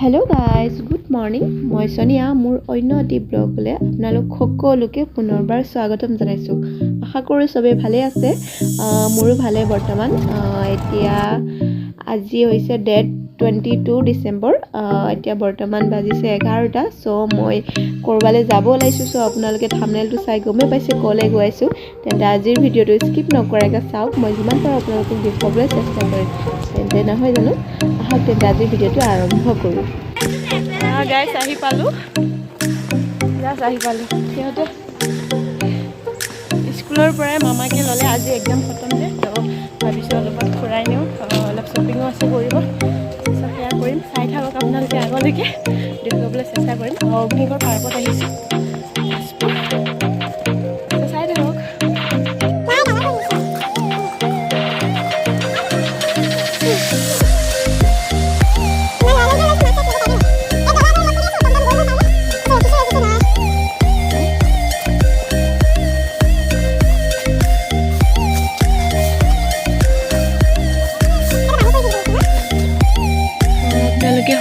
Hello' guys good morning মই সোনিয়া মোৰ অন্য এটি ব্লগলৈ আপোনালোক সকলোকে পুনৰবাৰ স্বাগতম জনাইছোঁ। আশা কৰোঁ চবেই ভালে আছে। মোৰো ভালে বৰ্তমান। এতিয়া আজি হৈছে ডেট 22 ডিচেম্বৰ। এতিয়া বৰ্তমান বাজিছে 11টা। চ' মই ক'ৰবালৈ যাব ওলাইছোঁ। চ' আপোনালোকে থাম্বনেইলটো চাই গমেই পাইছে ক'লৈ গৈ আছোঁ। তেন্তে আজিৰ ভিডিঅ'টো স্কিপ নকৰাকৈ চাওক। মই যিমান পাৰোঁ আপোনালোকক দেখুৱাবলৈ চেষ্টা কৰিম। তেন্তে নহয় জানো, আহক তেন্তে আজিৰ ভিডিঅ'টো আৰম্ভ কৰোঁ। গাইছ আহি পালোঁ। সিহঁতে স্কুলৰ পৰাই মামাকে ল'লে। আজি এক্সাম খতম যে, তো ভাবিছোঁ অলপমান ফুৰাই নিওঁ। অলপ শ্বপিঙো আছে কৰিব। তাৰপিছত সেয়া কৰিম। চাই থাকক আপোনালোকে, আগলৈকে দেখুৱাবলৈ চেষ্টা কৰিম। অগ্নিগড় পাৰ্কত আহিছোঁ। চাই থাকক।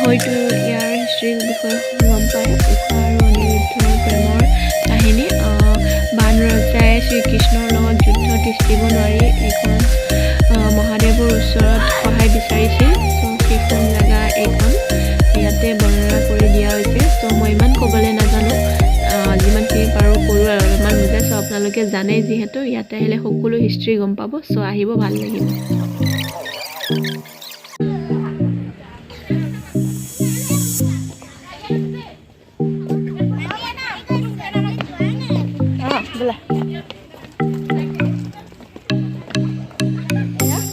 হয়তো ইয়াৰ হিষ্ট্ৰীৰ বিষয়ে গম পায়। ঊষা আৰু অনিৰুদ্ধৰ প্ৰেমৰ কাহিনী। বান ৰজাই শ্ৰীকৃষ্ণৰ লগত যুদ্ধত তিষ্ঠিব নোৱাৰি এইখন মহাদেৱৰ ওচৰত সহায় বিচাৰিছিল। চ' সেইখন জেগা এইখন ইয়াতে বৰ্ণনা কৰি দিয়া হৈছে। চ' মই ইমান ক'বলৈ নাজানো, যিমানখিনি পাৰোঁ কৰোঁ আৰু অলপমান বুজাই। চ' আপোনালোকে জানেই যিহেতু, ইয়াতে আহিলে সকলো হিষ্ট্ৰী গম পাব। চ' আহিব, ভাল লাগিব।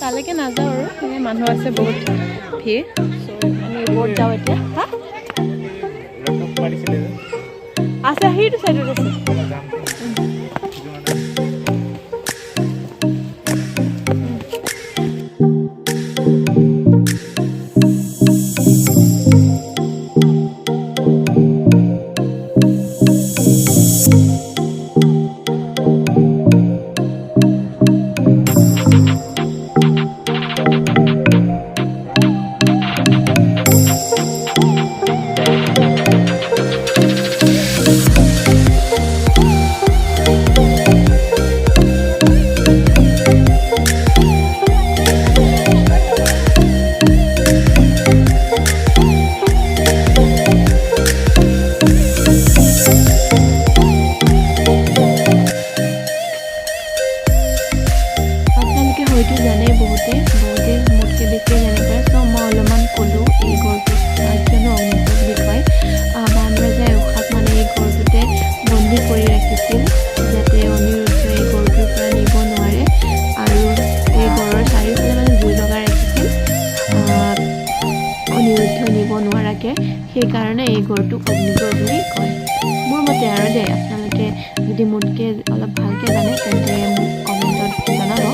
তালৈকে নাযাওঁ আৰু মানুহ আছে বহুত ভিৰ। আমি ওপৰত যাওঁ এতিয়া। আছে সেইটো চাইডত আছে। হয়তো জানে বহুতে মোতকৈ বেছি জানে পাৰে। চ' মই অলপমান ক'লোঁ এই গড়টো কিয়নো অগ্নিগড় বিষয়ে। বান ৰজাই ঊষাক মানে এই গড়টোতে বন্দী কৰি ৰাখিছিল, যাতে অনিৰুদ্ধই এই গড়টোৰ পৰা নিব নোৱাৰে। আৰু এই গড়ৰ চাৰিওফালে মানে জুই লগাই ৰাখিছিল, অনিৰুদ্ধই নিব নোৱাৰাকৈ। সেইকাৰণে এই গড়টোক অগ্নিগড় বুলি কয়। মোৰ মতে আৰু দেই, আপোনালোকে যদি মোতকৈ অলপ ভালকৈ জানে তেন্তে মোক কমেণ্টত জনাব।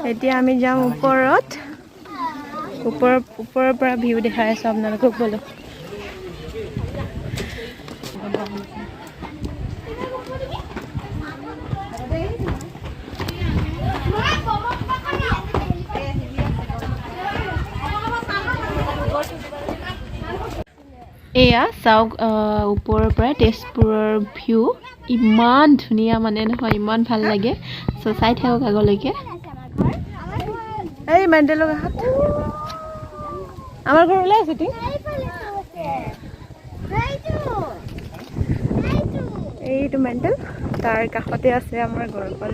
এতিয়া আমি যাওঁ ওপৰত ওপৰৰ পৰা ভিউ দেখাই আছোঁ আপোনালোকক বোলো এয়া চাওক ওপৰৰ পৰা তেজপুৰৰ ভিউ ইমান ধুনীয়া মানে নহয় ইমান ভাল লাগে চ' চাই থাকক আগলৈকে এই মেণ্টেলৰ হাত আমাৰ ঘৰ ওলাই আছে এইটো মেণ্টেল তাৰ কাষতে আছে আমাৰ ঘৰখন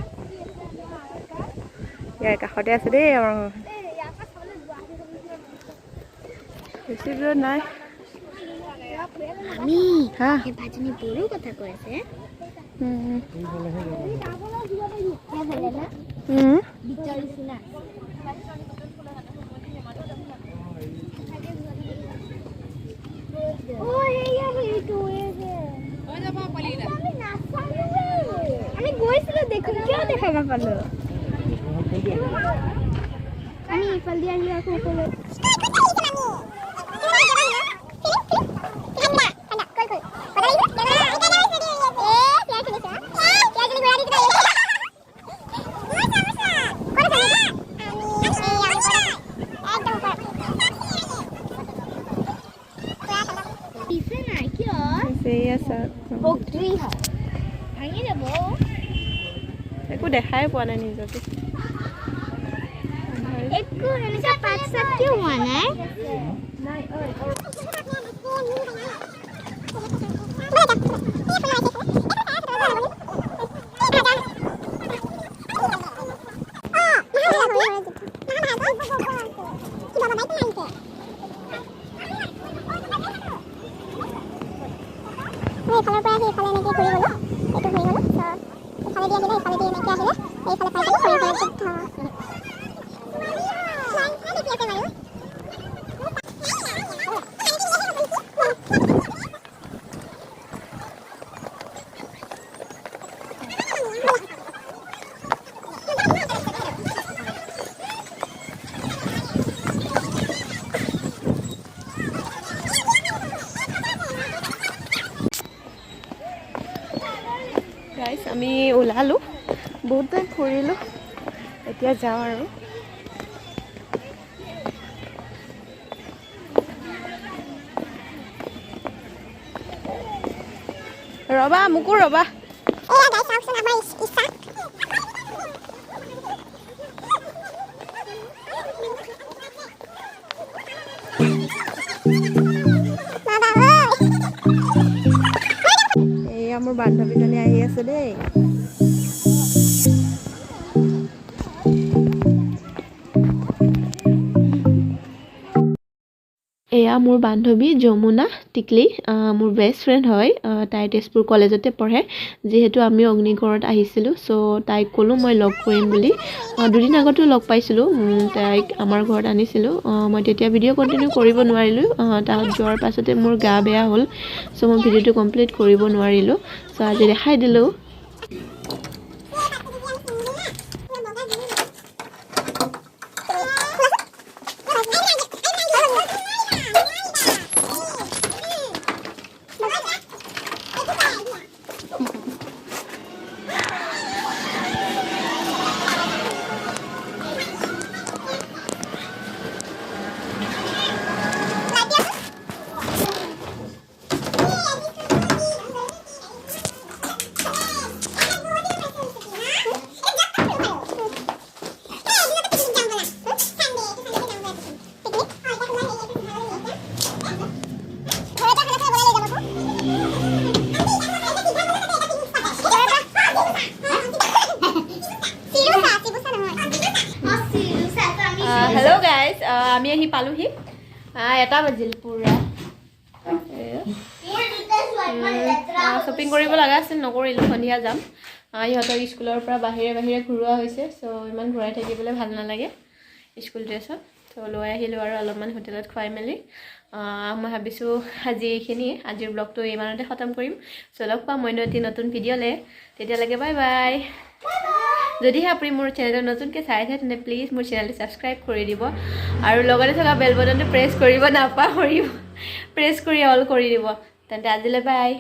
ইয়াৰ কাষতে আছে দেই আমাৰ বেছি দূৰত নাই আমি এই ভাজনী বড়ো কথা কৈ আছে আমি গৈছিলো দেখোন কিয় দেখা নাপালো আমি ইফাল দি আহি আকৌ একো দেখাই পোৱা নাই নিজকে একো এনেকা পাত চাত কিয় হোৱা নাই এইফালৰ পৰা সেইফালে এনেকৈ ঘূৰি গ'লো এইটো ঘূৰি গ'লো ইফালে দি আহিলে ইফালে দি এনেকৈ আহিলে এইফালে পাই গ'লো ঘূৰি ঘূৰি গাইছ আমি ওলালোঁ বহুত টাইম ফুৰিলোঁ এতিয়া যাওঁ আৰু ৰবা মোকো ৰবা এয়া মোৰ বান্ধৱীজনী আহি আছে দেই এয়া মোৰ বান্ধৱী যমুনা টিকলি মোৰ বেষ্ট ফ্ৰেণ্ড হয় তাই তেজপুৰ কলেজতে পঢ়ে যিহেতু আমি অগ্নিগড়ত আহিছিলোঁ চ' তাইক ক'লোঁ মই লগ কৰিম বুলি দুদিন আগতো লগ পাইছিলোঁ তাইক আমাৰ ঘৰত আনিছিলোঁ মই তেতিয়া ভিডিঅ' কণ্টিনিউ কৰিব নোৱাৰিলোঁ তাত যোৱাৰ পাছতে মোৰ গা বেয়া হ'ল চ' মই ভিডিঅ'টো কমপ্লিট কৰিব নোৱাৰিলোঁ চ' আজি দেখাই দিলোঁ হেল্ল' গাইজ আমি আহি পালোহি এটা বাজিল পুৰা শ্বপিং কৰিব লগা আছিল নকৰিলোঁ সন্ধিয়া যাম ইহঁতক স্কুলৰ পৰা বাহিৰে বাহিৰে ঘূৰোৱা হৈছে চ' ইমান ঘূৰাই থাকিবলৈ ভাল নালাগে স্কুল ড্ৰেছত চ' লৈ আহিলোঁ আৰু অলপমান হোটেলত খুৱাই মেলি মই ভাবিছোঁ আজি এইখিনিয়ে আজিৰ ব্লগটো ইমানতে খতম কৰিম চ' লগ পাম অন্য এটি নতুন ভিডিঅ'লৈ তেতিয়ালৈকে বাই বাই যদিহে আপুনি মোৰ চেনেলটো নতুনকৈ চাই আছে তেন্তে প্লিজ মোৰ চেনেলটো ছাবস্ক্ৰাইব কৰি দিব আৰু লগতে থকা বেল বটনটো প্ৰেছ কৰিব নাপাহৰিব প্ৰেছ কৰি অল কৰি দিব তেন্তে আজিলৈ বাই